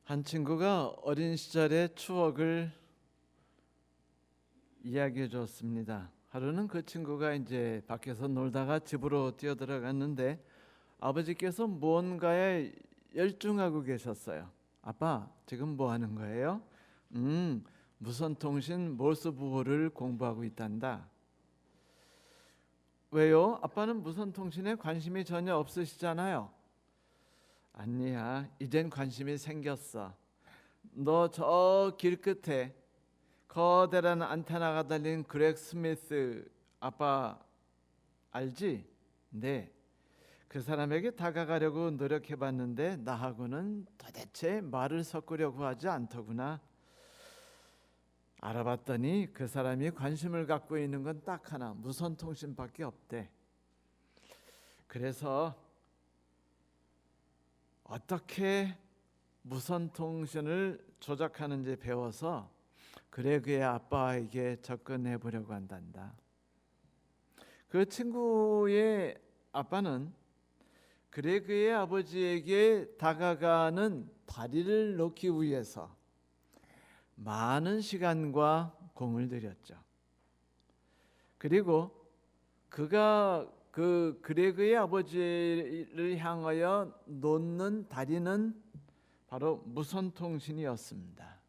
한 친구가 어린 시절의 추억을 이야기해 줬습니다. 하루는 그 친구가 이제 밖에서 놀다가 집으로 뛰어 들어갔는데 아버지께서 무언가에 열중하고 계셨어요. 아빠, 지금 뭐 하는 거예요? 무선통신 몰스 부호를 공부하고 있단다. 왜요? 아빠는 무선통신에 관심이 전혀 없으시잖아요. 아니야, 이젠 관심이 생겼어. 너 저 길 끝에 커다란 안테나가 달린 그렉 스미스 아빠 알지? 네. 그 사람에게 다가가려고 노력해봤는데 나하고는 도대체 말을 섞으려고 하지 않더구나. 알아봤더니 그 사람이 관심을 갖고 있는 건 딱 하나, 무선통신밖에 없대. 그래서 어떻게 무선통신을 조작하는지 배워서 그레그의 아빠에게 접근해 보려고 한단다. 그 친구의 아빠는 그레그의 아버지에게 다가가는 다리를 놓기 위해서 많은 시간과 공을 들였죠. 그리고 그가 그 그레그의 아버지를 향하여 놓는 다리는 바로 무선통신이었습니다.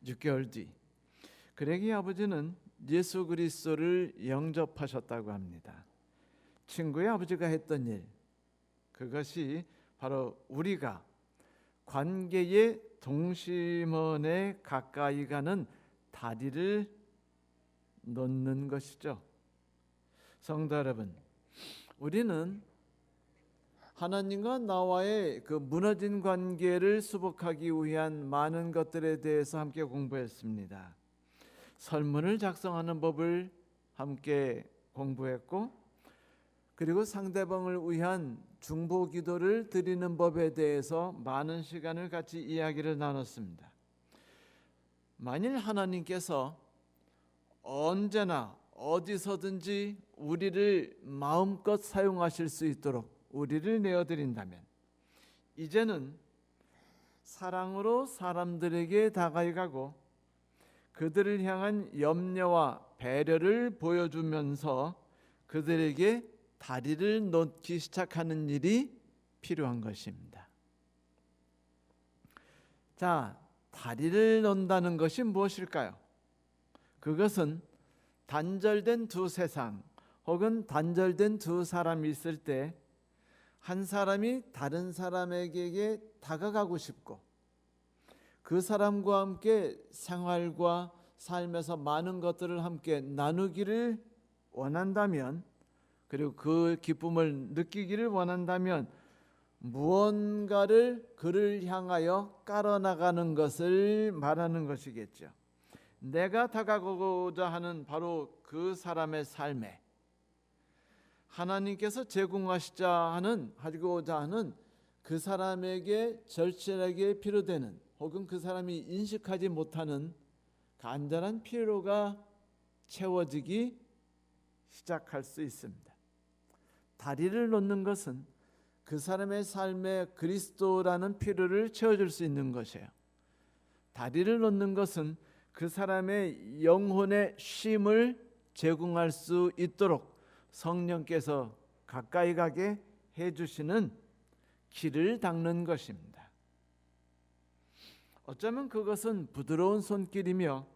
6개월 뒤 그레그의 아버지는 예수 그리스도를 영접하셨다고 합니다. 친구의 아버지가 했던 일, 그것이 바로 우리가 관계의 동심원에 가까이 가는 다리를 놓는 것이죠. 성도 여러분, 우리는 하나님과 나와의 그 무너진 관계를 수복하기 위한 많은 것들에 대해서 함께 공부했습니다. 설문을 작성하는 법을 함께 공부했고, 그리고 상대방을 위한 중보 기도를 드리는 법에 대해서 많은 시간을 같이 이야기를 나눴습니다. 만일 하나님께서 언제나 어디서든지 우리를 마음껏 사용하실 수 있도록 우리를 내어드린다면 이제는 사랑으로 사람들에게 다가이 가고 그들을 향한 염려와 배려를 보여주면서 그들에게 다리를 놓기 시작하는 일이 필요한 것입니다. 자, 다리를 놓는다는 것이 무엇일까요? 그것은 단절된 두 세상 혹은 단절된 두 사람이 있을 때 한 사람이 다른 사람에게 다가가고 싶고 그 사람과 함께 생활과 삶에서 많은 것들을 함께 나누기를 원한다면, 그리고 그 기쁨을 느끼기를 원한다면 무언가를 그를 향하여 깔아나가는 것을 말하는 것이겠죠. 내가 다가가고자 하는 바로 그 사람의 삶에 하나님께서 하고자 하는 그 사람에게 절실하게 필요되는 혹은 그 사람이 인식하지 못하는 간절한 필요가 채워지기 시작할 수 있습니다. 다리를 놓는 것은 그 사람의 삶에 그리스도라는 필요를 채워줄 수 있는 것이에요. 다리를 놓는 것은 그 사람의 영혼의 쉼을 제공할 수 있도록 성령께서 가까이 가게 해주시는 길을 닦는 것입니다. 어쩌면 그것은 부드러운 손길이며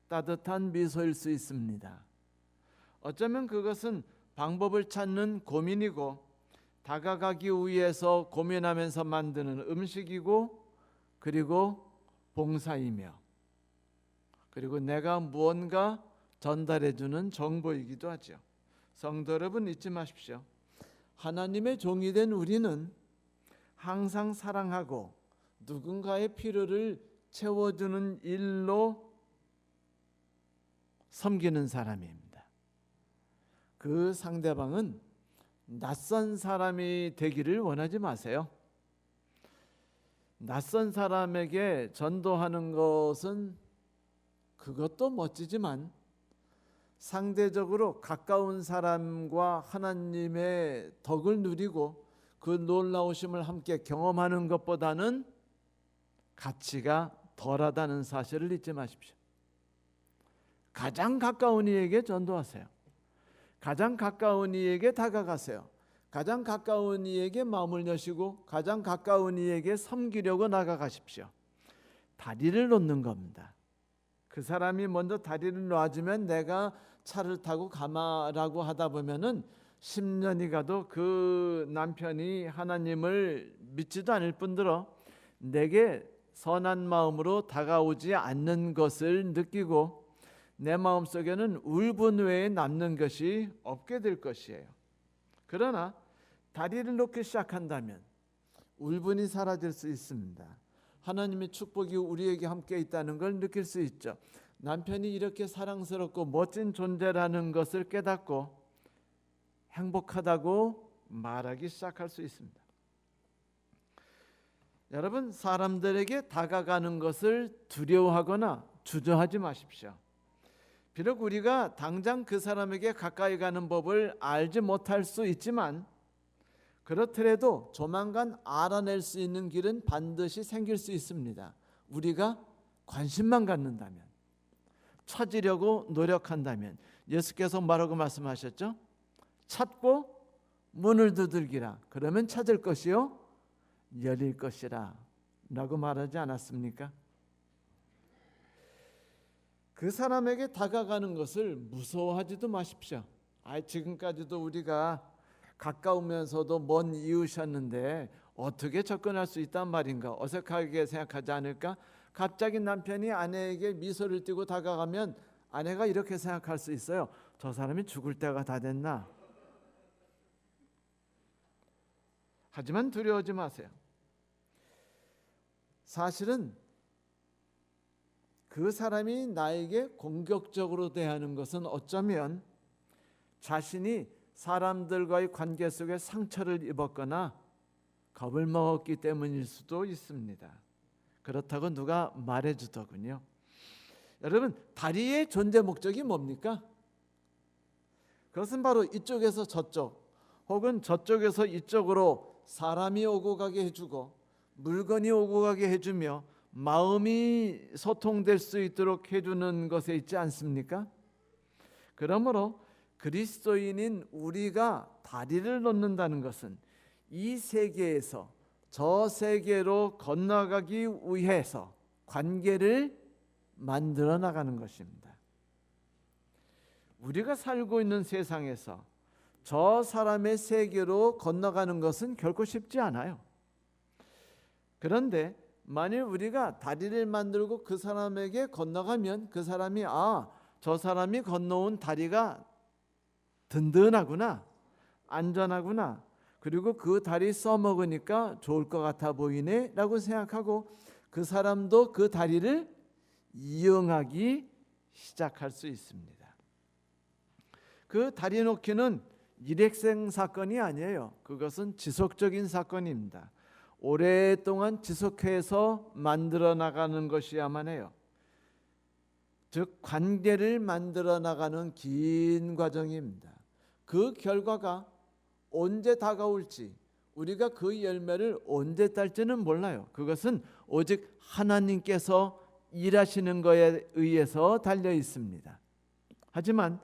따뜻한 미소일 수 있습니다. 어쩌면 그것은 방법을 찾는 고민이고 다가가기 위해서 고민하면서 만드는 음식이고, 그리고 봉사이며, 그리고 내가 무언가 전달해주는 정보이기도 하죠. 성도 여러분, 잊지 마십시오. 하나님의 종이 된 우리는 항상 사랑하고 누군가의 필요를 채워주는 일로 섬기는 사람입니다. 그 상대방은 낯선 사람이 되기를 원하지 마세요. 낯선 사람에게 전도하는 것은 그것도 멋지지만 상대적으로 가까운 사람과 하나님의 덕을 누리고 그 놀라우심을 함께 경험하는 것보다는 가치가 덜하다는 사실을 잊지 마십시오. 가장 가까운 이에게 전도하세요. 가장 가까운 이에게 다가가세요. 가장 가까운 이에게 마음을 여시고 가장 가까운 이에게 섬기려고 나가가십시오. 다리를 놓는 겁니다. 그 사람이 먼저 다리를 놓아주면 내가 차를 타고 가마라고 하다 보면은 10년이 가도 그 남편이 하나님을 믿지도 않을 뿐더러 내게 선한 마음으로 다가오지 않는 것을 느끼고 내 마음속에는 울분 외에 남는 것이 없게 될 것이에요. 그러나 다리를 놓기 시작한다면 울분이 사라질 수 있습니다. 하나님의 축복이 우리에게 함께 있다는 걸 느낄 수 있죠. 남편이 이렇게 사랑스럽고 멋진 존재라는 것을 깨닫고 행복하다고 말하기 시작할 수 있습니다. 여러분, 사람들에게 다가가는 것을 두려워하거나 주저하지 마십시오. 비록 우리가 당장 그 사람에게 가까이 가는 법을 알지 못할 수 있지만 그렇더라도 조만간 알아낼 수 있는 길은 반드시 생길 수 있습니다. 우리가 관심만 갖는다면, 찾으려고 노력한다면. 예수께서 뭐라고 말씀하셨죠? 찾고 문을 두들기라. 그러면 찾을 것이요 열릴 것이라 라고 말하지 않았습니까? 그 사람에게 다가가는 것을 무서워하지도 마십시오. 지금까지도 우리가 가까우면서도 먼 이웃이었는데 어떻게 접근할 수 있단 말인가, 어색하게 생각하지 않을까? 갑자기 남편이 아내에게 미소를 띠고 다가가면 아내가 이렇게 생각할 수 있어요. 저 사람이 죽을 때가 다 됐나? 하지만 두려워하지 마세요. 사실은 그 사람이 나에게 공격적으로 대하는 것은 어쩌면 자신이 사람들과의 관계 속에 상처를 입었거나 겁을 먹었기 때문일 수도 있습니다. 그렇다고 누가 말해주더군요. 여러분, 다리의 존재 목적이 뭡니까? 그것은 바로 이쪽에서 저쪽 혹은 저쪽에서 이쪽으로 사람이 오고 가게 해주고 물건이 오고 가게 해주며 마음이 소통될 수 있도록 해주는 것에 있지 않습니까? 그러므로 그리스도인인 우리가 다리를 놓는다는 것은 이 세계에서 저 세계로 건너가기 위해서 관계를 만들어 나가는 것입니다. 우리가 살고 있는 세상에서 저 사람의 세계로 건너가는 것은 결코 쉽지 않아요. 그런데 만일 우리가 다리를 만들고 그 사람에게 건너가면 그 사람이 저 사람이 건너온 다리가 든든하구나, 안전하구나, 그리고 그 다리 써먹으니까 좋을 것 같아 보이네 라고 생각하고 그 사람도 그 다리를 이용하기 시작할 수 있습니다. 그 다리 놓기는 일회성 사건이 아니에요. 그것은 지속적인 사건입니다. 오랫동안 지속해서 만들어 나가는 것이야만 해요. 즉 관계를 만들어 나가는 긴 과정입니다. 그 결과가 언제 다가올지, 우리가 그 열매를 언제 딸지는 몰라요. 그것은 오직 하나님께서 일하시는 것에 의해서 달려 있습니다. 하지만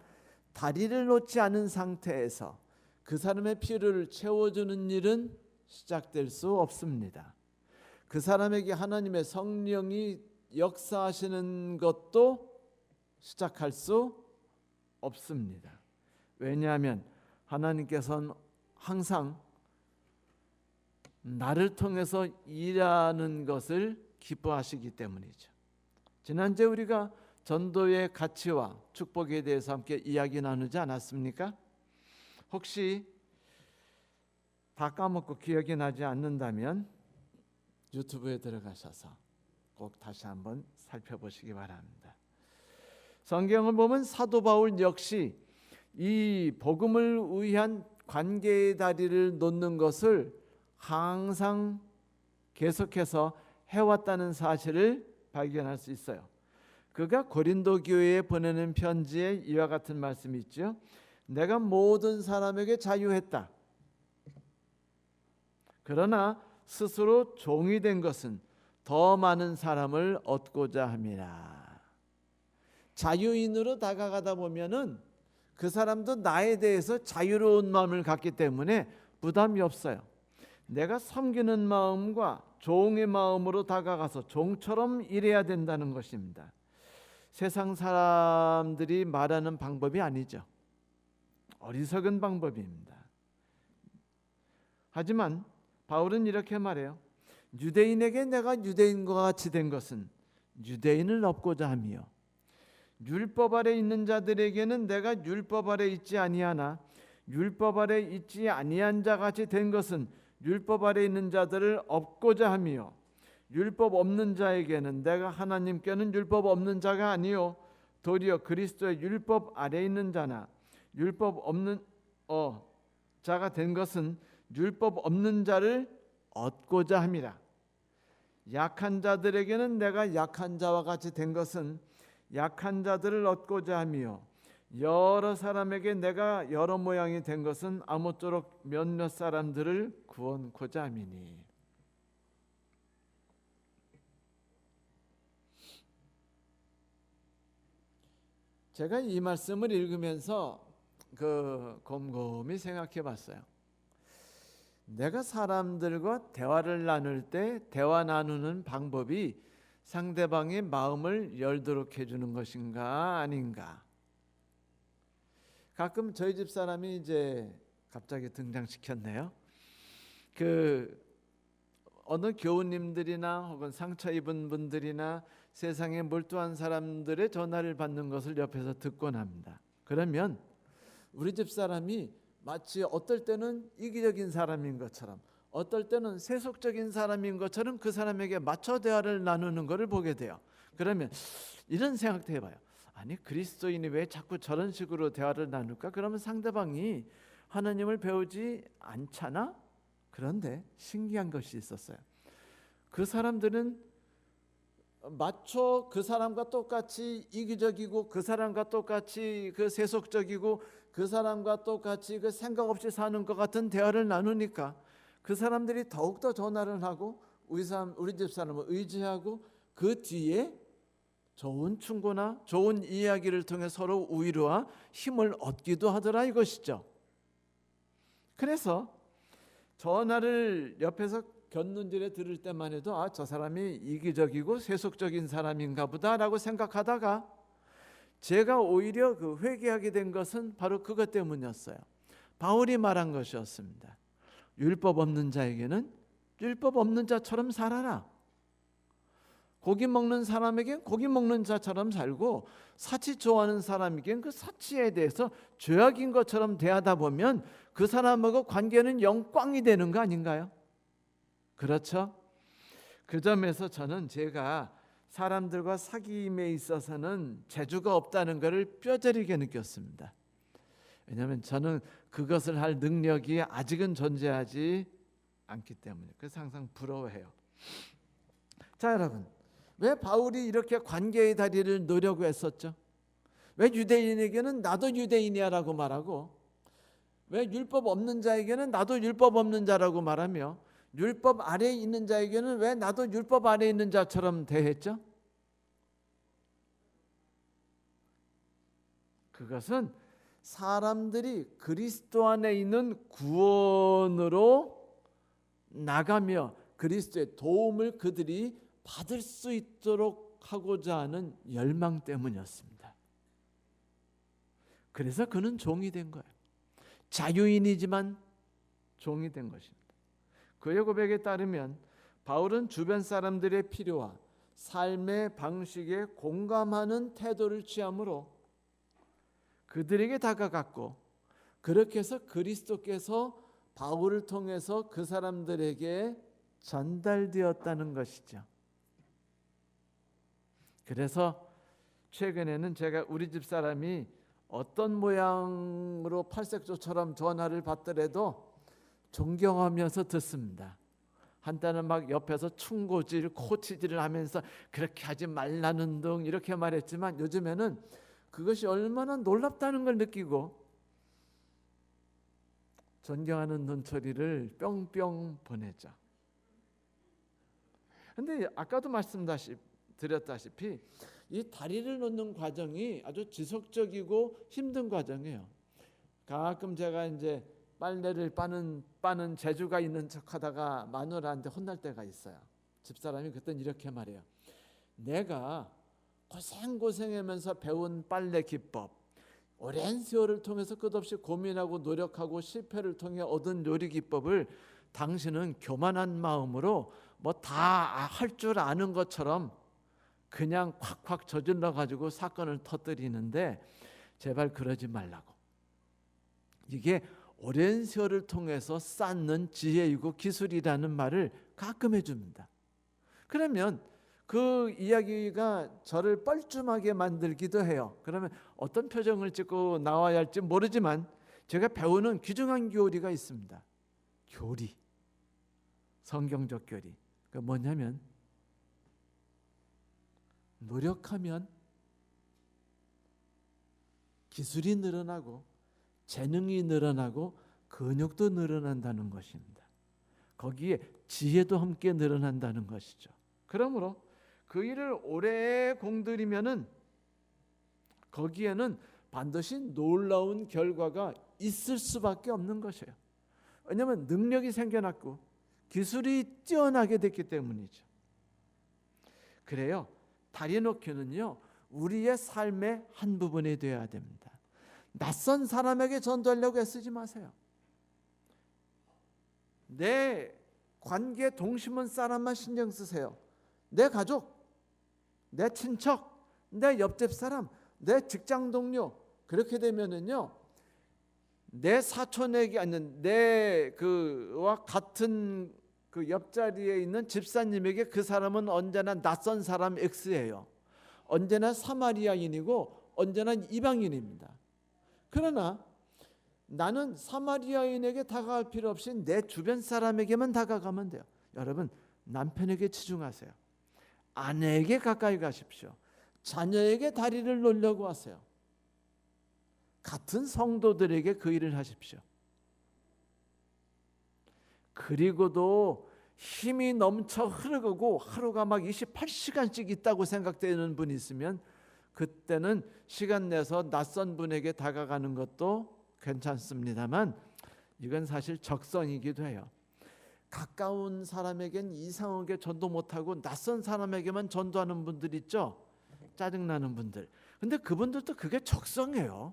다리를 놓지 않은 상태에서 그 사람의 필요를 채워주는 일은 시작될 수 없습니다. 그 사람에게 하나님의 성령이 역사하시는 것도 시작할 수 없습니다. 왜냐하면 하나님께서는 항상 나를 통해서 일하는 것을 기뻐하시기 때문이죠. 지난주에 우리가 전도의 가치와 축복에 대해서 함께 이야기 나누지 않았습니까? 혹시 다 까먹고 기억이 나지 않는다면 유튜브에 들어가셔서 꼭 다시 한번 살펴보시기 바랍니다. 성경을 보면 사도 바울 역시 이 복음을 위한 관계의 다리를 놓는 것을 항상 계속해서 해왔다는 사실을 발견할 수 있어요. 그가 고린도 교회에 보내는 편지에 이와 같은 말씀이 있죠. 내가 모든 사람에게 자유했다. 그러나 스스로 종이 된 것은 더 많은 사람을 얻고자 함이라. 자유인으로 다가가다 보면은 그 사람도 나에 대해서 자유로운 마음을 갖기 때문에 부담이 없어요. 내가 섬기는 마음과 종의 마음으로 다가가서 종처럼 일해야 된다는 것입니다. 세상 사람들이 말하는 방법이 아니죠. 어리석은 방법입니다. 하지만 바울은 이렇게 말해요. 유대인에게 내가 유대인과 같이 된 것은 유대인을 얻고자 함이요, 율법 아래 있는 자들에게는 내가 율법 아래 있지 아니하나 율법 아래 있지 아니한 자 같이 된 것은 율법 아래 있는 자들을 얻고자 함이요, 율법 없는 자에게는 내가 하나님께는 율법 없는 자가 아니요 도리어 그리스도의 율법 아래 있는 자나 율법 없는 자가 된 것은 율법 없는 자를 얻고자 함이라. 약한 자들에게는 내가 약한 자와 같이 된 것은 약한 자들을 얻고자 함이요 여러 사람에게 내가 여러 모양이 된 것은 아무쪼록 몇몇 사람들을 구원코자 함이니. 제가 이 말씀을 읽으면서 곰곰이 생각해 봤어요. 내가 사람들과 대화를 나눌 때 대화 나누는 방법이 상대방의 마음을 열도록 해주는 것인가 아닌가. 가끔 저희 집 사람이 이제 갑자기 등장시켰네요. 어느 교우님들이나 혹은 상처 입은 분들이나 세상에 몰두한 사람들의 전화를 받는 것을 옆에서 듣곤 합니다. 그러면 우리 집 사람이 마치 어떨 때는 이기적인 사람인 것처럼 어떨 때는 세속적인 사람인 것처럼 그 사람에게 맞춰 대화를 나누는 것을 보게 돼요. 그러면 이런 생각도 해봐요. 아니, 그리스도인이 왜 자꾸 저런 식으로 대화를 나눌까? 그러면 상대방이 하나님을 배우지 않잖아? 그런데 신기한 것이 있었어요. 그 사람들은 마초 그 사람과 똑같이 이기적이고 그 사람과 똑같이 세속적이고 그 사람과 똑같이 생각 없이 사는 것 같은 대화를 나누니까 그 사람들이 더욱더 전화를 하고 우리 집 사람을 의지하고 그 뒤에 좋은 충고나 좋은 이야기를 통해 서로 위로와 힘을 얻기도 하더라 이것이죠. 그래서 전화를 옆에서 곁눈질에 들을 때만 해도 저 사람이 이기적이고 세속적인 사람인가 보다라고 생각하다가 제가 오히려 회개하게 된 것은 바로 그것 때문이었어요. 바울이 말한 것이었습니다. 율법 없는 자에게는 율법 없는 자처럼 살아라. 고기 먹는 사람에겐 고기 먹는 자처럼 살고 사치 좋아하는 사람에겐 그 사치에 대해서 죄악인 것처럼 대하다 보면 그 사람하고 관계는 영광이 되는 거 아닌가요? 그렇죠? 그 점에서 저는 제가 사람들과 사귐에 있어서는 재주가 없다는 것을 뼈저리게 느꼈습니다. 왜냐하면 저는 그것을 할 능력이 아직은 존재하지 않기 때문에 그래서 항상 부러워해요. 자, 여러분, 왜 바울이 이렇게 관계의 다리를 놓으려고 했었죠? 왜 유대인에게는 나도 유대인이야 라고 말하고 왜 율법 없는 자에게는 나도 율법 없는 자라고 말하며 율법 아래에 있는 자에게는 왜 나도 율법 아래에 있는 자처럼 대했죠? 그것은 사람들이 그리스도 안에 있는 구원으로 나가며 그리스도의 도움을 그들이 받을 수 있도록 하고자 하는 열망 때문이었습니다. 그래서 그는 종이 된 거예요. 자유인이지만 종이 된 것입니다. 그의 고백에 따르면 바울은 주변 사람들의 필요와 삶의 방식에 공감하는 태도를 취함으로 그들에게 다가갔고 그렇게 해서 그리스도께서 바울을 통해서 그 사람들에게 전달되었다는 것이죠. 그래서 최근에는 제가 우리 집 사람이 어떤 모양으로 팔색조처럼 전화를 받더라도 존경하면서 듣습니다. 한때는 막 옆에서 충고질, 코치질을 하면서 그렇게 하지 말라는 등 이렇게 말했지만 요즘에는 그것이 얼마나 놀랍다는 걸 느끼고 존경하는 눈초리를 뿅뿅 보내죠. 근데 아까도 말씀드렸다시피 이 다리를 놓는 과정이 아주 지속적이고 힘든 과정이에요. 가끔 제가 이제 빨래를 빠는 재주가 있는 척하다가 마누라한테 혼날 때가 있어요. 집사람이 그땐 이렇게 말해요. 내가 고생하면서 배운 빨래 기법, 오랜 세월을 통해서 끝없이 고민하고 노력하고 실패를 통해 얻은 요리 기법을 당신은 교만한 마음으로 뭐 다 할 줄 아는 것처럼 그냥 콱콱 저질러 가지고 사건을 터뜨리는데 제발 그러지 말라고. 이게 오랜 세월을 통해서 쌓는 지혜이고 기술이라는 말을 가끔 해줍니다. 그러면 그 이야기가 저를 뻘쭘하게 만들기도 해요. 그러면 어떤 표정을 짓고 나와야 할지 모르지만 제가 배우는 귀중한 교리가 있습니다. 교리, 성경적 교리. 그 뭐냐면 노력하면 기술이 늘어나고 재능이 늘어나고 근육도 늘어난다는 것입니다. 거기에 지혜도 함께 늘어난다는 것이죠. 그러므로 그 일을 오래 공들이면은 거기에는 반드시 놀라운 결과가 있을 수밖에 없는 것이에요. 왜냐하면 능력이 생겨났고 기술이 뛰어나게 됐기 때문이죠. 그래요. 다리 놓기는요, 우리의 삶의 한 부분이 되어야 됩니다. 낯선 사람에게 전도하려고 애쓰지 마세요. 내 관계 동심원 사람만 신경 쓰세요. 내 가족, 내 친척, 내 옆집 사람, 내 직장 동료, 그렇게 되면은요, 내 사촌에게 아닌 내 그와 같은 그 옆자리에 있는 집사님에게 그 사람은 언제나 낯선 사람 X예요. 언제나 사마리아인이고 언제나 이방인입니다. 그러나 나는 사마리아인에게 다가갈 필요 없이 내 주변 사람에게만 다가가면 돼요. 여러분, 남편에게 치중하세요. 아내에게 가까이 가십시오. 자녀에게 다리를 놓으려고 하세요. 같은 성도들에게 그 일을 하십시오. 그리고도 힘이 넘쳐 흐르고 하루가 막 28시간씩 있다고 생각되는 분이 있으면 그때는 시간 내서 낯선 분에게 다가가는 것도 괜찮습니다만 이건 사실 적성이기도 해요. 가까운 사람에겐 이상하게 전도 못하고 낯선 사람에게만 전도하는 분들 있죠. 짜증나는 분들. 근데 그분들도 그게 적성이에요.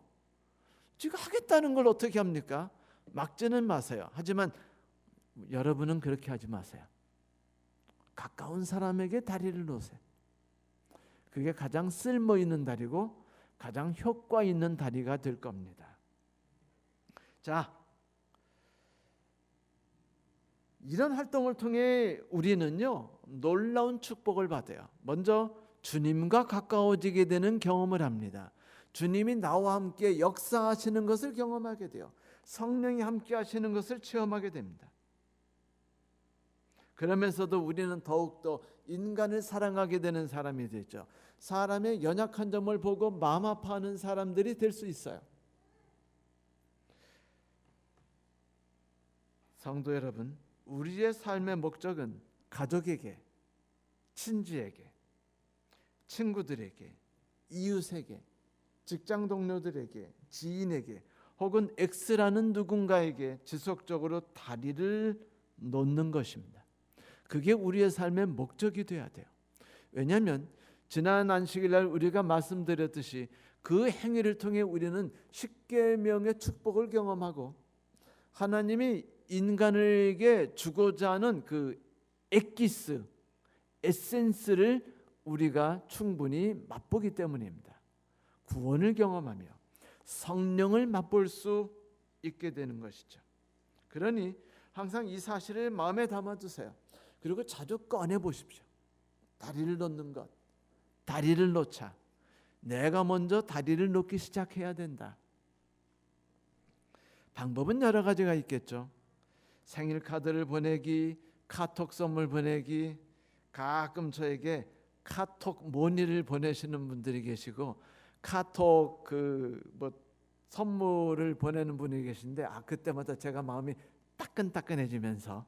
지금 하겠다는 걸 어떻게 합니까? 막지는 마세요. 하지만 여러분은 그렇게 하지 마세요. 가까운 사람에게 다리를 놓으세요. 그게 가장 쓸모 있는 다리고 가장 효과 있는 다리가 될 겁니다. 자, 이런 활동을 통해 우리는요, 놀라운 축복을 받아요. 먼저 주님과 가까워지게 되는 경험을 합니다. 주님이 나와 함께 역사하시는 것을 경험하게 돼요. 성령이 함께 하시는 것을 체험하게 됩니다. 그러면서도 우리는 더욱더 인간을 사랑하게 되는 사람이 되죠. 사람의 연약한 점을 보고 마음 아파하는 사람들이 될 수 있어요. 성도 여러분, 우리의 삶의 목적은 가족에게, 친지에게, 친구들에게, 이웃에게, 직장 동료들에게, 지인에게 혹은 X라는 누군가에게 지속적으로 다리를 놓는 것입니다. 그게 우리의 삶의 목적이 돼야 돼요. 왜냐하면 지난 안식일날 우리가 말씀드렸듯이 그 행위를 통해 우리는 십계명의 축복을 경험하고 하나님이 인간에게 주고자 하는 그 엑기스, 에센스를 우리가 충분히 맛보기 때문입니다. 구원을 경험하며 성령을 맛볼 수 있게 되는 것이죠. 그러니 항상 이 사실을 마음에 담아두세요. 그리고 자주 꺼내 보십시오. 다리를 놓는 것, 다리를 놓자. 내가 먼저 다리를 놓기 시작해야 된다. 방법은 여러 가지가 있겠죠. 생일 카드를 보내기, 카톡 선물 보내기, 가끔 저에게 카톡 모니를 보내시는 분들이 계시고 카톡 선물을 보내는 분이 계신데 그때마다 제가 마음이 따끈따끈해지면서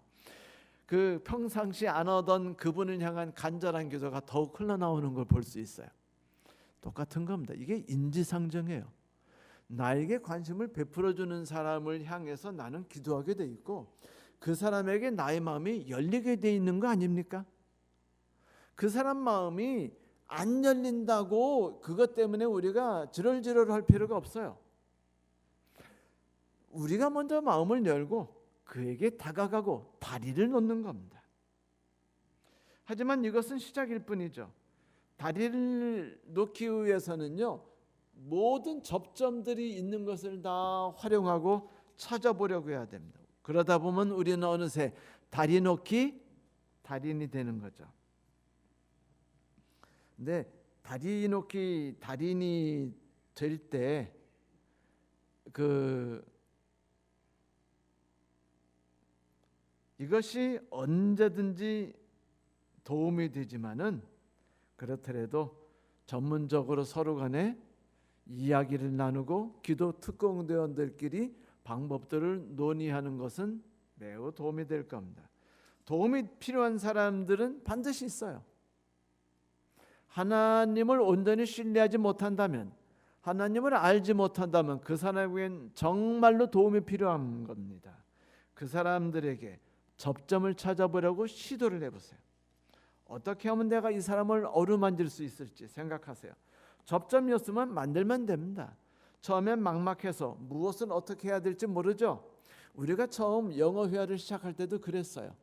그 평상시 안 하던 그분을 향한 간절한 기도가 더욱 흘러나오는 걸 볼 수 있어요. 똑같은 겁니다. 이게 인지상정이에요. 나에게 관심을 베풀어주는 사람을 향해서 나는 기도하게 돼 있고 그 사람에게 나의 마음이 열리게 돼 있는 거 아닙니까? 그 사람 마음이 안 열린다고 그것 때문에 우리가 지럴지럴할 필요가 없어요. 우리가 먼저 마음을 열고 그에게 다가가고 다리를 놓는 겁니다. 하지만 이것은 시작일 뿐이죠. 다리를 놓기 위해서는요, 모든 접점들이 있는 것을 다 활용하고 찾아보려고 해야 됩니다. 그러다 보면 우리는 어느새 다리 놓기 달인이 되는 거죠. 근데 다리 놓기 달인이 될 때 이것이 언제든지 도움이 되지만은 그렇더라도 전문적으로 서로 간에 이야기를 나누고 기도 특공대원들끼리 방법들을 논의하는 것은 매우 도움이 될 겁니다. 도움이 필요한 사람들은 반드시 있어요. 하나님을 온전히 신뢰하지 못한다면, 하나님을 알지 못한다면 그 사람에겐 정말로 도움이 필요한 겁니다. 그 사람들에게 접점을 찾아보려고 시도를 해보세요. 어떻게 하면 내가 이 사람을 어루만질 수 있을지 생각하세요. 접점이었으면 만들면 됩니다. 처음엔 막막해서 무엇을 어떻게 해야 될지 모르죠. 우리가 처음 영어 회화를 시작할 때도 그랬어요.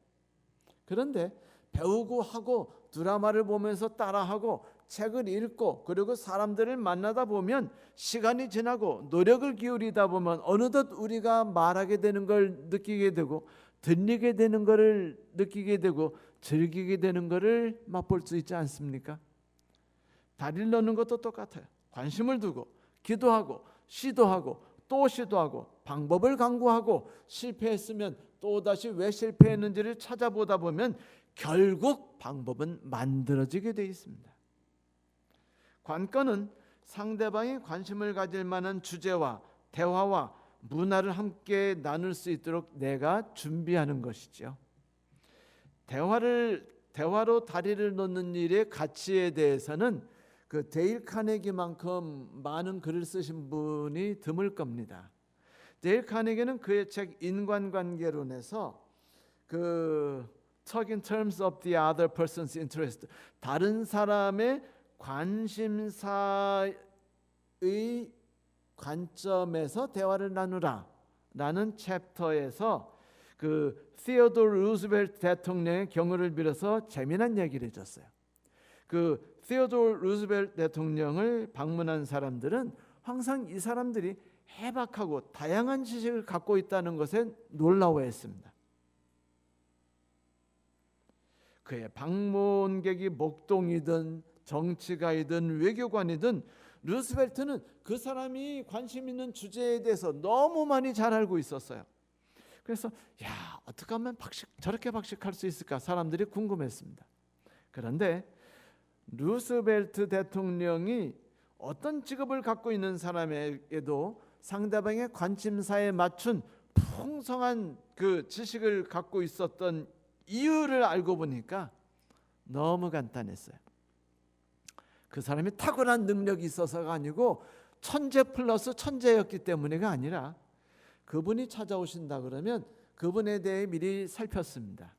그런데 배우고 하고 드라마를 보면서 따라하고 책을 읽고 그리고 사람들을 만나다 보면 시간이 지나고 노력을 기울이다 보면 어느덧 우리가 말하게 되는 걸 느끼게 되고 들리게 되는 것을 느끼게 되고 즐기게 되는 것을 맛볼 수 있지 않습니까? 다리를 놓는 것도 똑같아요. 관심을 두고 기도하고 시도하고 또 시도하고 방법을 강구하고 실패했으면 또다시 왜 실패했는지를 찾아보다 보면 결국 방법은 만들어지게 되어 있습니다. 관건은 상대방이 관심을 가질 만한 주제와 대화와 문화를 함께 나눌 수 있도록 내가 준비하는 것이죠. 대화로 다리를 놓는 일의 가치에 대해서는 그 데일 카네기만큼 많은 글을 쓰신 분이 드물 겁니다. 데일 카네기는 그의 책 인간관계론에서 Talk in terms of the other person's interest, 다른 사람의 관심사의 관점에서 대화를 나누라 라는 챕터에서 시어도어 루즈벨트 대통령의 경우를 빌어서 재미난 얘기를 해줬어요. 시어도어 루즈벨트 대통령을 방문한 사람들은 항상 이 사람들이 해박하고 다양한 지식을 갖고 있다는 것에 놀라워했습니다. 그의 방문객이 목동이든 정치가이든 외교관이든 루스벨트는 그 사람이 관심 있는 주제에 대해서 너무 많이 잘 알고 있었어요. 그래서 어떻게 하면 저렇게 박식할 수 있을까 사람들이 궁금했습니다. 그런데 루스벨트 대통령이 어떤 직업을 갖고 있는 사람에게도 상대방의 관심사에 맞춘 풍성한 그 지식을 갖고 있었던 이유를 알고 보니까 너무 간단했어요. 그 사람이 탁월한 능력이 있어서가 아니고 천재 플러스 천재였기 때문에가 아니라 그분이 찾아오신다 그러면 그분에 대해 미리 살폈습니다.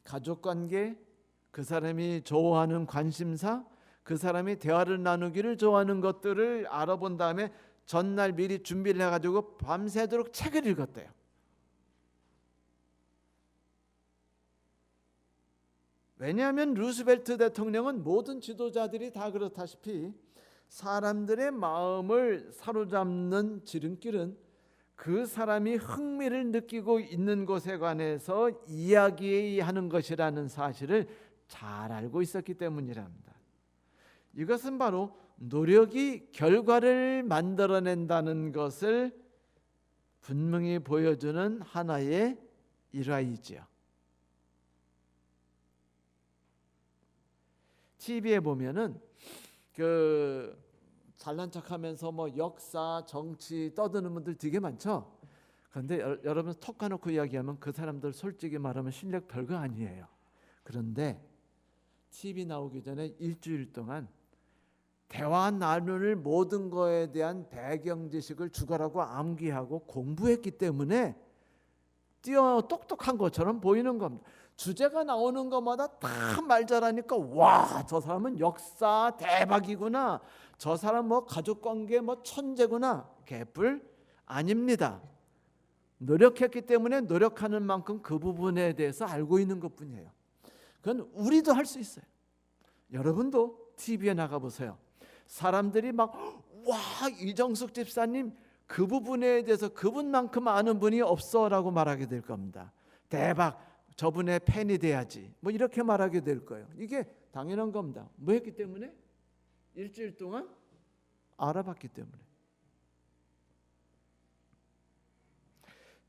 가족관계, 그 사람이 좋아하는 관심사, 그 사람이 대화를 나누기를 좋아하는 것들을 알아본 다음에 전날 미리 준비를 해가지고 밤새도록 책을 읽었대요. 왜냐하면 루스벨트 대통령은 모든 지도자들이 다 그렇다시피 사람들의 마음을 사로잡는 지름길은 그 사람이 흥미를 느끼고 있는 것에 관해서 이야기하는 것이라는 사실을 잘 알고 있었기 때문이랍니다. 이것은 바로 노력이 결과를 만들어낸다는 것을 분명히 보여주는 하나의 일화이지요. TV에 보면은 잘난 척하면서 역사, 정치 떠드는 분들 되게 많죠. 그런데 여러분 톡 까놓고 이야기하면 그 사람들 솔직히 말하면 실력 별거 아니에요. 그런데 TV 나오기 전에 일주일 동안 대화 나눌 모든 거에 대한 배경 지식을 죽어라고 암기하고 공부했기 때문에 똑똑한 것처럼 보이는 겁니다. 주제가 나오는 것마다 다 말 잘하니까 와, 저 사람은 역사 대박이구나, 저 사람 뭐 가족관계 뭐 천재구나. 개뿔 아닙니다. 노력했기 때문에 노력하는 만큼 그 부분에 대해서 알고 있는 것뿐이에요. 그건 우리도 할 수 있어요. 여러분도 TV에 나가보세요. 사람들이 막 와, 이정숙 집사님 그 부분에 대해서 그분만큼 아는 분이 없어라고 말하게 될 겁니다. 대박, 저분의 팬이 돼야지, 뭐 이렇게 말하게 될 거예요. 이게 당연한 겁니다. 뭐 했기 때문에? 일주일 동안 알아봤기 때문에.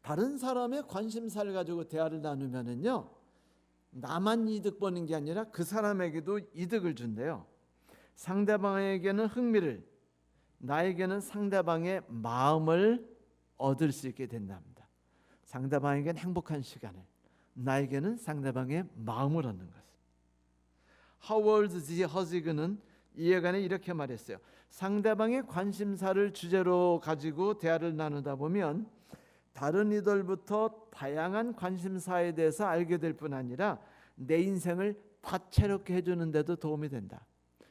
다른 사람의 관심사를 가지고 대화를 나누면은요, 나만 이득 보는 게 아니라 그 사람에게도 이득을 준대요. 상대방에게는 흥미를, 나에게는 상대방의 마음을 얻을 수 있게 된답니다. 상대방에게는 행복한 시간을, 나에게는 상대방의 마음을 얻는 것. 하워드 G. 허지그는 이해관에 이렇게 말했어요. 상대방의 관심사를 주제로 가지고 대화를 나누다 보면 다른 이들부터 다양한 관심사에 대해서 알게 될 뿐 아니라 내 인생을 다채롭게 해주는 데도 도움이 된다.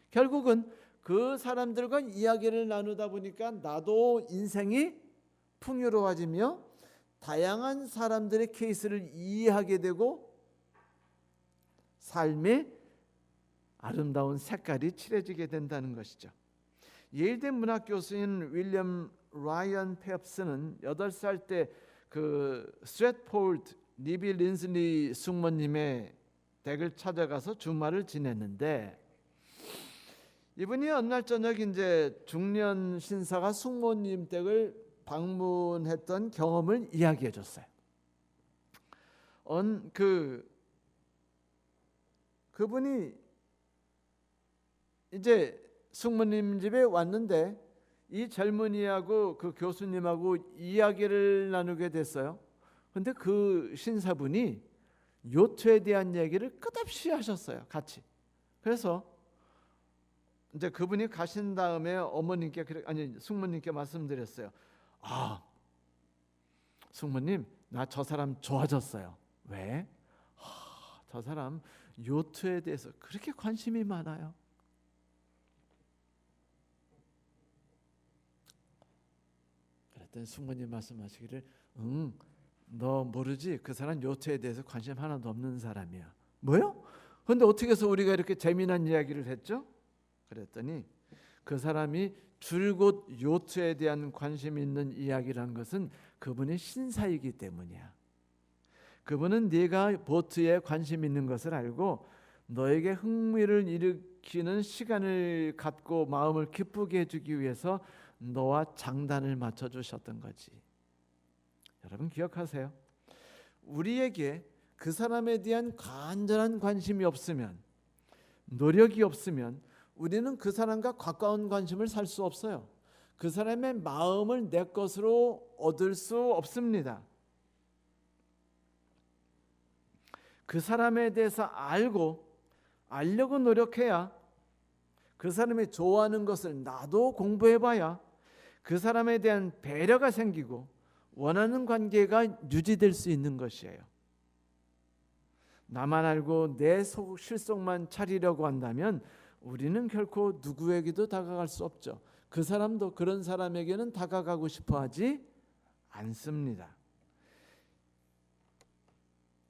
결국은 그 사람들과 이야기를 나누다 보니까 나도 인생이 풍요로워지며 다양한 사람들의 케이스를 이해하게 되고 삶의 아름다운 색깔이 칠해지게 된다는 것이죠. 예일대 문학 교수인 윌리엄 라이언 페업스는 8살 때 그 스트래트포드 리비 린슬리 숙모님의 댁을 찾아가서 주말을 지냈는데, 이분이 어느 날 저녁 이제 중년 신사가 숙모님 댁을 방문했던 경험을 이야기해 줬어요. 그분이 이제 숙모님 집에 왔는데 이 젊은이하고 그 교수님하고 이야기를 나누게 됐어요. 근데 그 신사분이 요트에 대한 얘기를 끝없이 하셨어요. 같이. 그래서 이제 그분이 가신 다음에 어머님께 숙모님께 말씀드렸어요. 아, 숙모님, 나 저 사람 좋아졌어요. 왜? 저 사람 요트에 대해서 그렇게 관심이 많아요. 그랬더니 숙모님 말씀하시기를, 너 모르지? 그 사람 요트에 대해서 관심 하나도 없는 사람이야. 뭐요? 근데 어떻게 해서 우리가 이렇게 재미난 이야기를 했죠? 그랬더니 그 사람이 줄곧 요트에 대한 관심이 있는 이야기란 것은 그분의 신사이기 때문이야. 그분은 네가 보트에 관심 있는 것을 알고 너에게 흥미를 일으키는 시간을 갖고 마음을 기쁘게 해주기 위해서 너와 장단을 맞춰주셨던 거지. 여러분 기억하세요. 우리에게 그 사람에 대한 간절한 관심이 없으면, 노력이 없으면 우리는 그 사람과 가까운 관심을 살 수 없어요. 그 사람의 마음을 내 것으로 얻을 수 없습니다. 그 사람에 대해서 알려고 노력해야, 그 사람이 좋아하는 것을 나도 공부해봐야 그 사람에 대한 배려가 생기고 원하는 관계가 유지될 수 있는 것이에요. 나만 알고 내 실속만 차리려고 한다면 우리는 결코 누구에게도 다가갈 수 없죠. 그 사람도 그런 사람에게는 다가가고 싶어 하지 않습니다.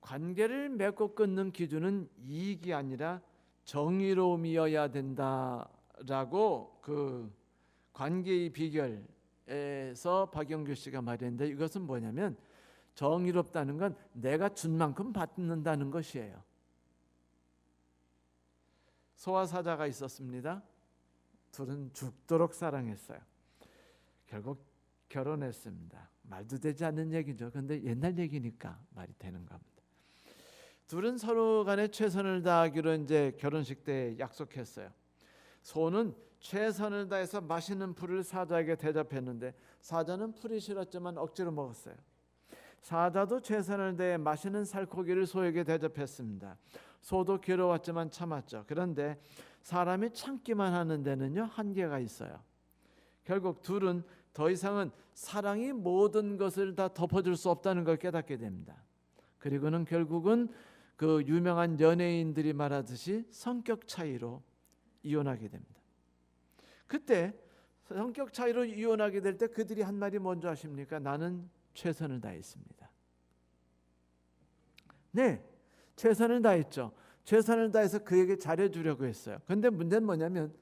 관계를 맺고 끊는 기준은 이익이 아니라 정의로움이어야 된다라고 그 관계의 비결에서 박영규 씨가 말했는데, 이것은 뭐냐면 정의롭다는 건 내가 준 만큼 받는다는 것이에요. 소와 사자가 있었습니다. 둘은 죽도록 사랑했어요. 결국 결혼했습니다. 말도 되지 않는 얘기죠. 그런데 옛날 얘기니까 말이 되는 겁니다. 둘은 서로 간에 최선을 다하기로 이제 결혼식 때 약속했어요. 소는 최선을 다해서 맛있는 풀을 사자에게 대접했는데 사자는 풀이 싫었지만 억지로 먹었어요. 사자도 최선을 다해 맛있는 살코기를 소에게 대접했습니다. 소도 괴로웠지만 참았죠. 그런데 사람이 참기만 하는 데는요 한계가 있어요. 결국 둘은 더 이상은 사랑이 모든 것을 다 덮어줄 수 없다는 걸 깨닫게 됩니다. 그리고는 결국은 그 유명한 연예인들이 말하듯이 성격 차이로 이혼하게 됩니다. 그때 성격 차이로 이혼하게 될 때 그들이 한 말이 뭔지 아십니까? 나는 최선을 다했습니다. 네, 최선을 다했죠. 최선을 다해서 그에게 잘해주려고 했어요. 그런데 문제는 뭐냐면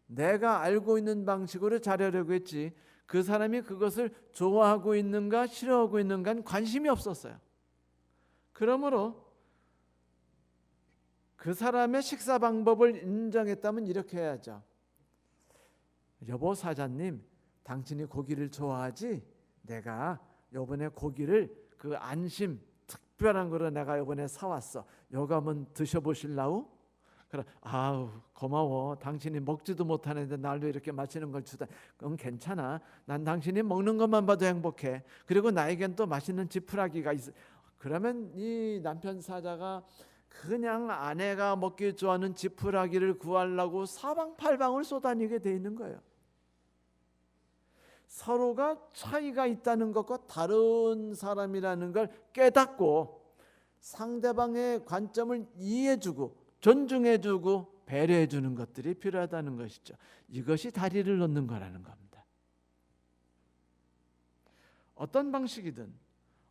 내가 알고 있는 방식으로 잘하려고 했지 그 사람이 그것을 좋아하고 있는가 싫어하고 있는가는 관심이 없었어요. 그러므로 그 사람의 식사 방법을 인정했다면 이렇게 해야죠. 여보 사자님, 당신이 고기를 좋아하지? 내가 요번에 고기를 그 안심 특별한 거로 내가 요번에 사왔어. 요거 한번 드셔보실라우? 그래, 아우 고마워. 당신이 먹지도 못하는데 날도 이렇게 맛있는 걸 주다. 그럼 괜찮아. 난 당신이 먹는 것만 봐도 행복해. 그리고 나에겐 또 맛있는 지푸라기가 있어. 그러면 이 남편 사자가 그냥 아내가 먹기 좋아하는 지푸라기를 구하려고 사방팔방을 쏘다니게 돼 있는 거예요. 서로가 차이가 있다는 것과 다른 사람이라는 걸 깨닫고 상대방의 관점을 이해해주고 존중해주고 배려해주는 것들이 필요하다는 것이죠. 이것이 다리를 놓는 거라는 겁니다. 어떤 방식이든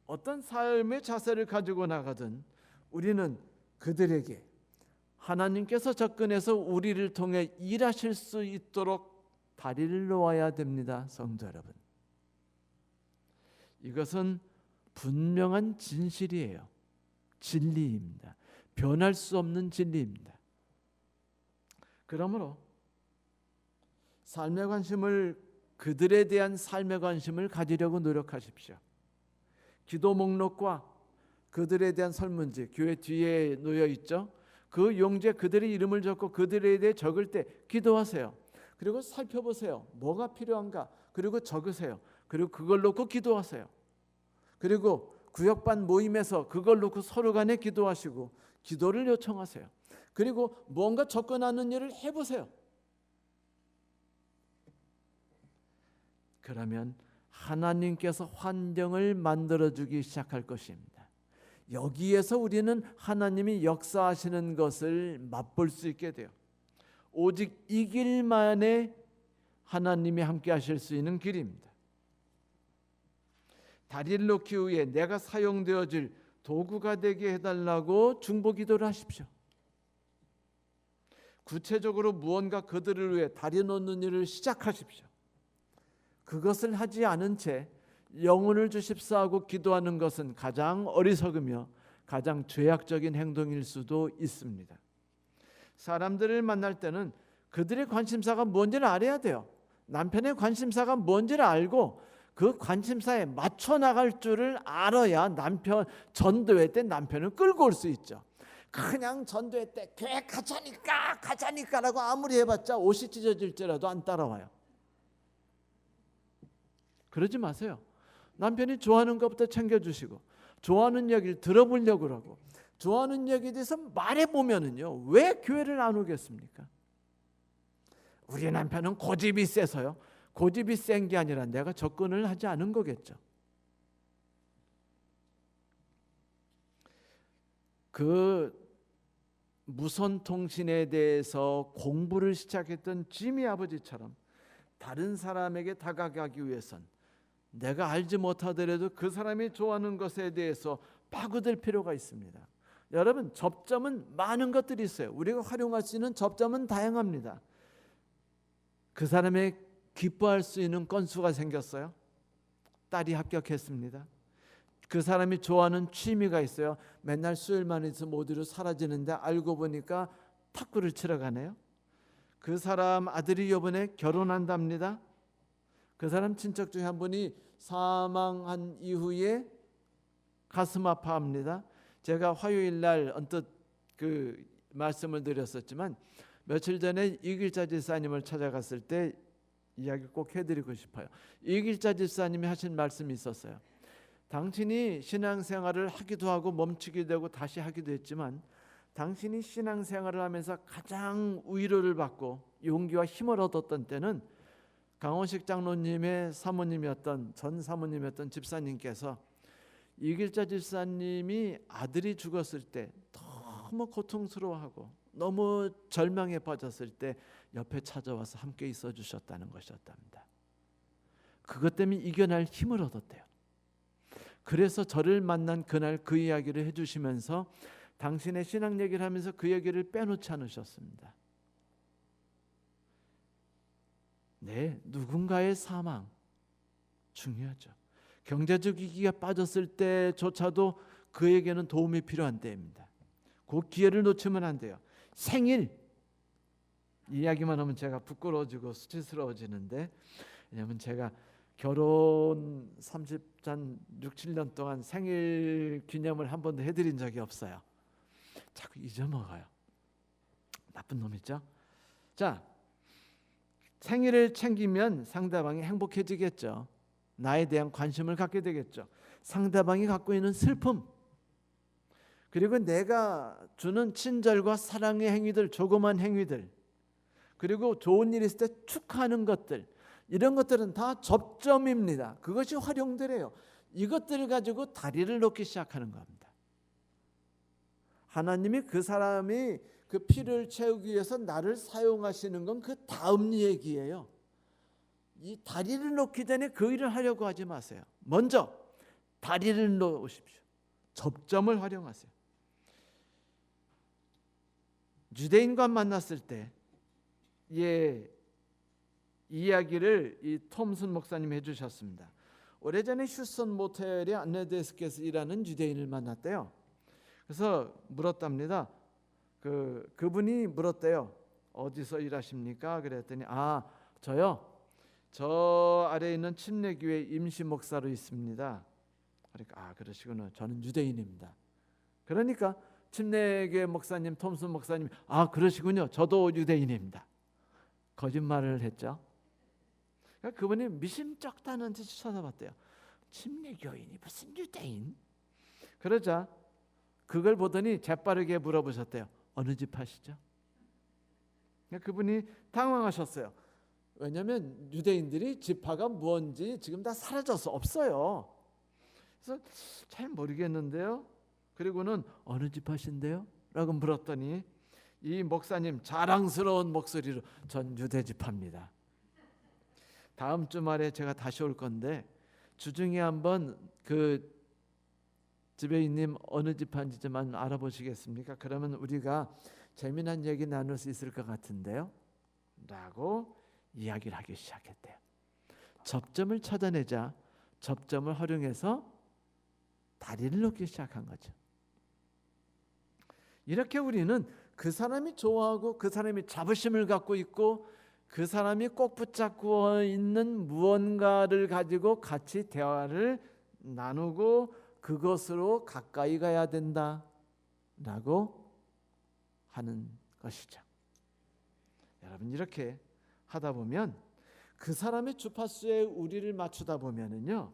어떤 삶의 자세를 가지고 나가든 우리는 그들에게 하나님께서 접근해서 우리를 통해 일하실 수 있도록 다리를 놓아야 됩니다. 성도 여러분, 이것은 분명한 진실이에요. 진리입니다. 변할 수 없는 진리입니다. 그러므로 삶의 관심을 그들에 대한 삶의 관심을 가지려고 노력하십시오. 기도 목록과 그들에 대한 설문지 교회 뒤에 놓여 있죠. 그 용지에 그들의 이름을 적고 그들에 대해 적을 때 기도하세요. 그리고 살펴보세요. 뭐가 필요한가? 그리고 적으세요. 그리고 그걸 놓고 기도하세요. 그리고 구역반 모임에서 그걸 놓고 서로 간에 기도하시고 기도를 요청하세요. 그리고 뭔가 접근하는 일을 해보세요. 그러면 하나님께서 환경을 만들어주기 시작할 것입니다. 여기에서 우리는 하나님이 역사하시는 것을 맛볼 수 있게 돼요. 오직 이 길만에 하나님이 함께 하실 수 있는 길입니다. 다리를 놓기 위해 내가 사용되어질 도구가 되게 해달라고 중보기도를 하십시오. 구체적으로 무언가 그들을 위해 다리 놓는 일을 시작하십시오. 그것을 하지 않은 채 영혼을 주십사 하고 기도하는 것은 가장 어리석으며 가장 죄악적인 행동일 수도 있습니다. 사람들을 만날 때는 그들의 관심사가 뭔지를 알아야 돼요. 남편의 관심사가 뭔지를 알고 그 관심사에 맞춰 나갈 줄을 알아야 남편 전도회 때 남편을 끌고 올 수 있죠. 그냥 전도회 때 교회 가자니까라고 아무리 해봤자 옷이 찢어질지라도 안 따라와요. 그러지 마세요. 남편이 좋아하는 것부터 챙겨주시고 좋아하는 얘기를 들어보려고 하고 좋아하는 얘기에 대해서 말해보면은요, 왜 교회를 안 오겠습니까? 우리 남편은 고집이 세서요. 고집이 센 게 아니라 내가 접근을 하지 않은 거겠죠. 그 무선 통신에 대해서 공부를 시작했던 지미 아버지처럼 다른 사람에게 다가가기 위해선 내가 알지 못하더라도 그 사람이 좋아하는 것에 대해서 파고들 필요가 있습니다. 여러분, 접점은 많은 것들이 있어요. 우리가 활용할 수 있는 접점은 다양합니다. 그 사람의 기뻐할 수 있는 건수가 생겼어요. 딸이 합격했습니다. 그 사람이 좋아하는 취미가 있어요. 맨날 수요일만 있으면 어디로 사라지는데 알고 보니까 탁구를 치러 가네요. 그 사람 아들이 이번에 결혼한답니다. 그 사람 친척 중에 한 분이 사망한 이후에 가슴 아파합니다. 제가 화요일 날 언뜻 그 말씀을 드렸었지만 며칠 전에 이길자 집사님을 찾아갔을 때 이야기 꼭 해드리고 싶어요. 이길자 집사님이 하신 말씀이 있었어요. 당신이 신앙생활을 하기도 하고 멈추기도 되고 다시 하기도 했지만 당신이 신앙생활을 하면서 가장 위로를 받고 용기와 힘을 얻었던 때는 강원식 장로님의 사모님이었던 전 사모님이었던 집사님께서 이길자 집사님이 아들이 죽었을 때 너무 고통스러워하고 너무 절망에 빠졌을 때 옆에 찾아와서 함께 있어 주셨다는 것이었답니다. 그것 때문에 이겨낼 힘을 얻었대요. 그래서 저를 만난 그날 그 이야기를 해주시면서 당신의 신앙 얘기를 하면서 그 얘기를 빼놓지 않으셨습니다. 네, 누군가의 사망 중요하죠. 경제적 위기가 빠졌을 때조차도 그에게는 도움이 필요한 때입니다. 그 기회를 놓치면 안 돼요. 생일 이야기만 하면 제가 부끄러워지고 수치스러워지는데, 왜냐하면 제가 결혼 30전 6, 7년 동안 생일 기념을 한 번도 해드린 적이 없어요. 자꾸 잊어먹어요. 나쁜 놈이죠. 자, 생일을 챙기면 상대방이 행복해지겠죠. 나에 대한 관심을 갖게 되겠죠. 상대방이 갖고 있는 슬픔, 그리고 내가 주는 친절과 사랑의 행위들, 조그만 행위들, 그리고 좋은 일 있을 때 축하하는 것들, 이런 것들은 다 접점입니다. 그것이 활용되래요. 이것들을 가지고 다리를 놓기 시작하는 겁니다. 하나님이 그 사람이 그 피를 채우기 위해서 나를 사용하시는 건 그 다음 얘기예요. 이 다리를 놓기 전에 그 일을 하려고 하지 마세요. 먼저 다리를 놓으십시오. 접점을 활용하세요. 유대인과 만났을 때 이야기를 이 톰슨 목사님이 해주셨습니다. 오래전에 휴스턴 모텔의 안네데스께서 일하는 유대인을 만났대요. 그래서 물었답니다. 그분이 물었대요. 어디서 일하십니까? 그랬더니 저요. 저 아래에 있는 침례교회 임시 목사로 있습니다. 그러니까 그러시구나. 저는 유대인입니다. 그러니까 침례교회 목사님 톰슨 목사님 그러시군요. 저도 유대인입니다. 거짓말을 했죠. 그러니까 그분이 미심쩍다는 듯이 쳐다봤대요. 침례교인이 무슨 유대인? 그러자 그걸 보더니 재빠르게 물어보셨대요. 어느 집 하시죠? 그러니까 그분이 당황하셨어요. 왜냐하면 유대인들이 지파가 뭔지 지금 다 사라져서 없어요. 그래서 잘 모르겠는데요. 그리고는 어느 집 하신대요? 라고 물었더니 이 목사님 자랑스러운 목소리로 전 유대 지파입니다. 다음 주말에 제가 다시 올 건데 주중에 한번 그 지배인님 어느 집한지 좀 알아보시겠습니까? 그러면 우리가 재미난 얘기 나눌 수 있을 것 같은데요. 라고 이야기를 하기 시작했대요. 접점을 찾아내자 접점을 활용해서 다리를 놓기 시작한 거죠. 이렇게 우리는 그 사람이 좋아하고 그 사람이 자부심을 갖고 있고 그 사람이 꼭 붙잡고 있는 무언가를 가지고 같이 대화를 나누고 그것으로 가까이 가야 된다라고 하는 것이죠. 여러분, 이렇게 하다 보면 그 사람의 주파수에 우리를 맞추다 보면은요,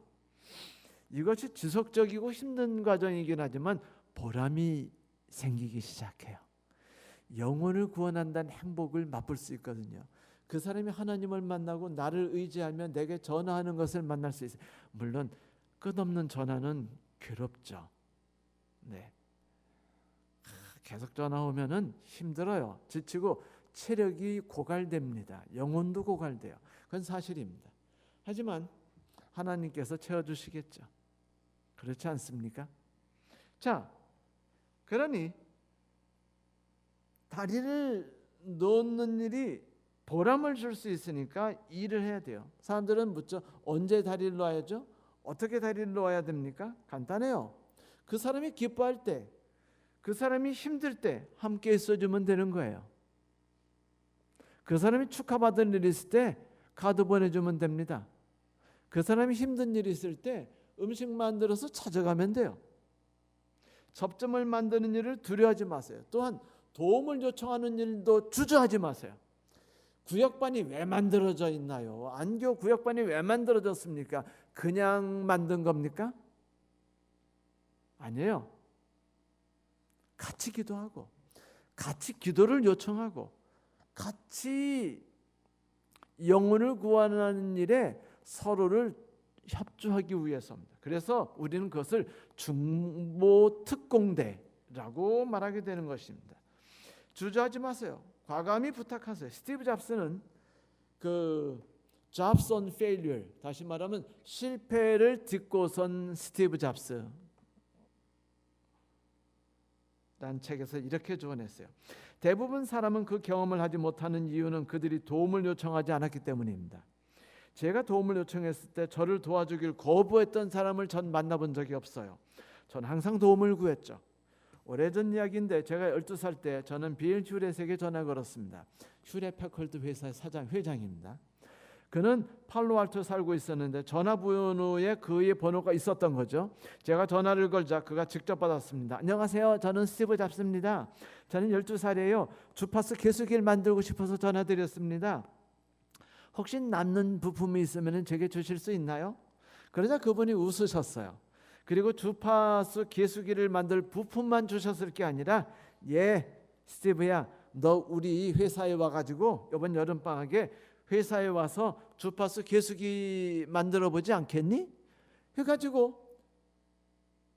이것이 지속적이고 힘든 과정이긴 하지만 보람이 생기기 시작해요. 영혼을 구원한다는 행복을 맛볼 수 있거든요. 그 사람이 하나님을 만나고 나를 의지하며 내게 전화하는 것을 만날 수 있어요. 물론 끝없는 전화는 괴롭죠. 네. 계속 전화 오면은 힘들어요. 지치고 체력이 고갈됩니다. 영혼도 고갈돼요. 그건 사실입니다. 하지만 하나님께서 채워주시겠죠. 그렇지 않습니까? 자, 그러니 다리를 놓는 일이 보람을 줄 수 있으니까 일을 해야 돼요. 사람들은 묻죠. 언제 다리를 놓아야죠? 어떻게 다리를 놓아야 됩니까? 간단해요. 그 사람이 기뻐할 때, 그 사람이 힘들 때 함께 있어주면 되는 거예요. 그 사람이 축하받은 일이 있을 때 카드 보내주면 됩니다. 그 사람이 힘든 일이 있을 때 음식 만들어서 찾아가면 돼요. 접점을 만드는 일을 두려워하지 마세요. 또한 도움을 요청하는 일도 주저하지 마세요. 구역반이 왜 만들어져 있나요? 안교 구역반이 왜 만들어졌습니까? 그냥 만든 겁니까? 아니에요. 같이 기도하고 같이 기도를 요청하고 같이 영혼을 구하는 일에 서로를 협조하기 위해서입니다. 그래서 우리는 그것을 중보특공대라고 말하게 되는 것입니다. 주저하지 마세요. 과감히 부탁하세요. 스티브 잡스는 그 Jobs on Failure, 다시 말하면 실패를 딛고선 스티브 잡스 라는 책에서 이렇게 조언했어요. 대부분 사람은 그 경험을 하지 못하는 이유는 그들이 도움을 요청하지 않았기 때문입니다. 제가 도움을 요청했을 때 저를 도와주길 거부했던 사람을 전 만나본 적이 없어요. 전 항상 도움을 구했죠. 오래전 이야기인데 제가 12살 때 저는 빌 휴렛에게 전화 걸었습니다. 휴렛 패커드 회사의 회장입니다. 그는 팔로알토 살고 있었는데 전화번호에 그의 번호가 있었던 거죠. 제가 전화를 걸자 그가 직접 받았습니다. 안녕하세요. 저는 스티브 잡스입니다. 저는 12살이에요. 주파수 개수기를 만들고 싶어서 전화드렸습니다. 혹시 남는 부품이 있으면 제게 주실 수 있나요? 그러자 그분이 웃으셨어요. 그리고 주파수 개수기를 만들 부품만 주셨을 게 아니라 스티브야, 너 우리 회사에 와가지고 이번 여름방학에 회사에 와서 주파수 개수기 만들어 보지 않겠니? 해가지고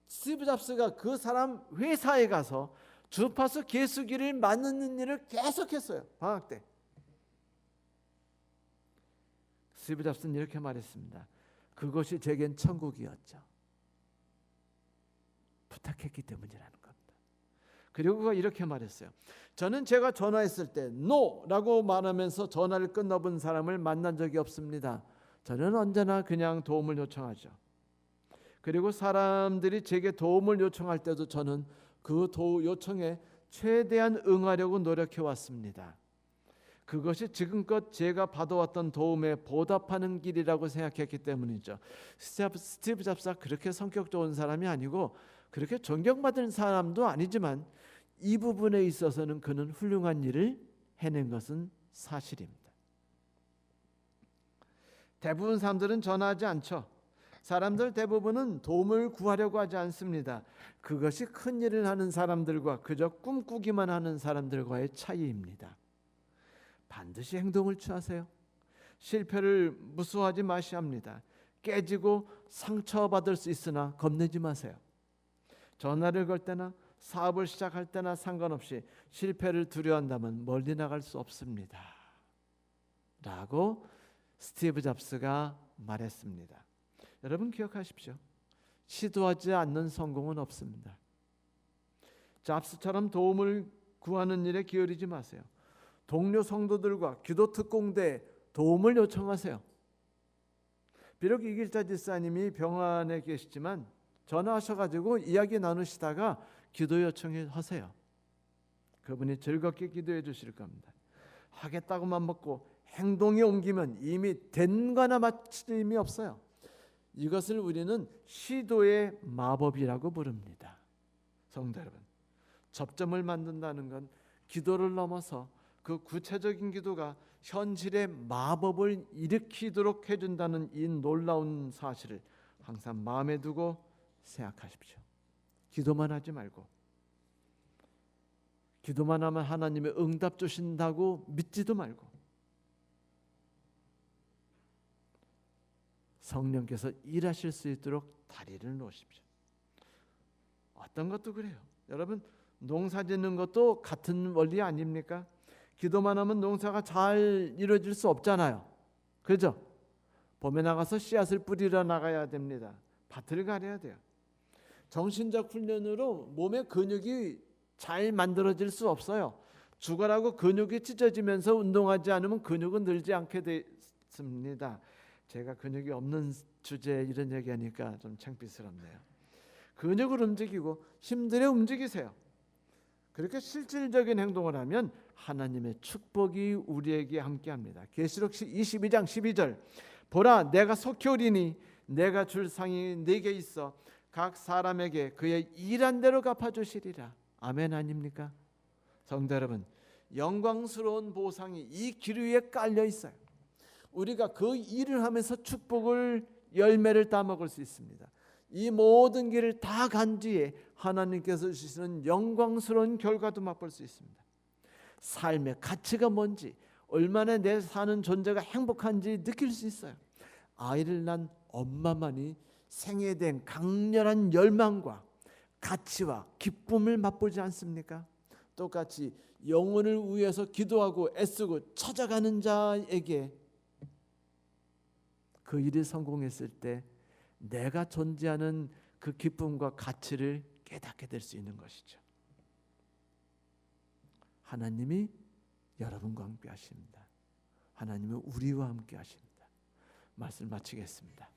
스티브 잡스가 그 사람 회사에 가서 주파수 개수기를 만드는 일을 계속했어요. 방학 때. 스티브 잡스는 이렇게 말했습니다. 그것이 제겐 천국이었죠. 부탁했기 때문이라는 겁니다. 그리고 그가 이렇게 말했어요. 저는 제가 전화했을 때 NO라고 말하면서 전화를 끊어본 사람을 만난 적이 없습니다. 저는 언제나 그냥 도움을 요청하죠. 그리고 사람들이 제게 도움을 요청할 때도 저는 그 요청에 최대한 응하려고 노력해 왔습니다. 그것이 지금껏 제가 받아왔던 도움에 보답하는 길이라고 생각했기 때문이죠. 스티브 잡스가 그렇게 성격 좋은 사람이 아니고 그렇게 존경받는 사람도 아니지만 이 부분에 있어서는 그는 훌륭한 일을 해낸 것은 사실입니다. 대부분 사람들은 전화하지 않죠. 사람들 대부분은 도움을 구하려고 하지 않습니다. 그것이 큰 일을 하는 사람들과 그저 꿈꾸기만 하는 사람들과의 차이입니다. 반드시 행동을 취하세요. 실패를 무서워하지 마셔야 합니다. 깨지고 상처받을 수 있으나 겁내지 마세요. 전화를 걸 때나 사업을 시작할 때나 상관없이 실패를 두려워한다면 멀리 나갈 수 없습니다. 라고 스티브 잡스가 말했습니다. 여러분 기억하십시오. 시도하지 않는 성공은 없습니다. 잡스처럼 도움을 구하는 일에 게으르지 마세요. 동료 성도들과 기도 특공대에 도움을 요청하세요. 비록 이길자 집사님이 병원에 계시지만 전화하셔가지고 이야기 나누시다가 기도 요청하세요. 그분이 즐겁게 기도해 주실 겁니다. 하겠다고만 먹고 행동에 옮기면 이미 된 거나 마침이 없어요. 이것을 우리는 시도의 마법이라고 부릅니다. 성도 여러분, 접점을 만든다는 건 기도를 넘어서 그 구체적인 기도가 현실의 마법을 일으키도록 해준다는 이 놀라운 사실을 항상 마음에 두고 생각하십시오. 기도만 하지 말고 기도만 하면 하나님의 응답 주신다고 믿지도 말고 성령께서 일하실 수 있도록 다리를 놓으십시오. 어떤 것도 그래요. 여러분 농사 짓는 것도 같은 원리 아닙니까? 기도만 하면 농사가 잘 이루어질 수 없잖아요. 그렇죠? 봄에 나가서 씨앗을 뿌리러 나가야 됩니다. 밭을 가려야 돼요. 정신적 훈련으로 몸의 근육이 잘 만들어질 수 없어요. 죽어라고 근육이 찢어지면서 운동하지 않으면 근육은 늘지 않게 됐습니다. 제가 근육이 없는 주제에 이런 얘기하니까 좀 창피스럽네요. 근육을 움직이고 힘들게 움직이세요. 그렇게 실질적인 행동을 하면 하나님의 축복이 우리에게 함께합니다. 계시록 22장 12절 보라 내가 속히 오리니 내가 줄 상이 내게 있어 각 사람에게 그의 일한 대로 갚아주시리라. 아멘 아닙니까? 성도 여러분, 영광스러운 보상이 이 길 위에 깔려 있어요. 우리가 그 일을 하면서 축복을 열매를 따먹을 수 있습니다. 이 모든 길을 다 간 뒤에 하나님께서 주시는 영광스러운 결과도 맛볼 수 있습니다. 삶의 가치가 뭔지, 얼마나 내 사는 존재가 행복한지 느낄 수 있어요. 아이를 낳은 엄마만이 생에 대한 강렬한 열망과 가치와 기쁨을 맛보지 않습니까? 똑같이 영혼을 위해서 기도하고 애쓰고 찾아가는 자에게 그 일이 성공했을 때 내가 존재하는 그 기쁨과 가치를 깨닫게 될 수 있는 것이죠. 하나님이 여러분과 함께 하십니다. 하나님은 우리와 함께 하십니다. 말씀 마치겠습니다.